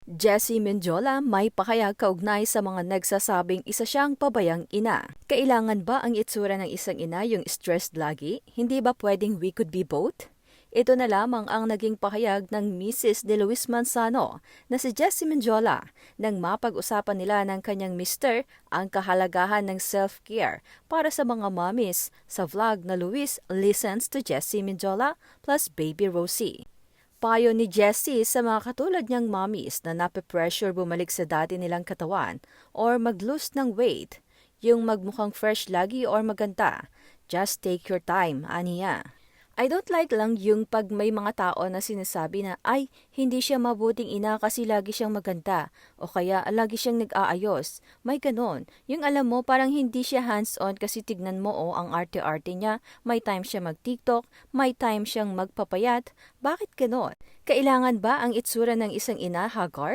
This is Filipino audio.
Jessie Mendiola may pakayag kaugnay sa mga nagsasabing isa siyang pabayang ina. Kailangan ba ang itsura ng isang ina yung stressed lagi? Hindi ba pwedeng we could be both? Ito na lamang ang naging pakayag ng Mrs. De Luis Manzano na si Jessie Mendiola nang mapag-usapan nila ng kanyang mister ang kahalagahan ng self-care para sa mga mommies sa vlog na Luis Listens to Jessie Mendiola plus Baby Rosie. Payo ni Jessie sa mga katulad niyang mommies na nape-pressure bumalik sa dati nilang katawan or mag-lose ng weight, yung magmukhang fresh lagi or maganda. Just take your time, aniya. I don't like lang yung pag may mga tao na sinasabi na ay hindi siya mabuting ina kasi lagi siyang maganda o kaya lagi siyang nag-aayos. May ganon. Yung alam mo parang hindi siya hands-on kasi tignan mo ang arte-arte niya. May time siya mag-TikTok, may time siyang magpapayat. Bakit ganon? Kailangan ba ang itsura ng isang ina, Hagar?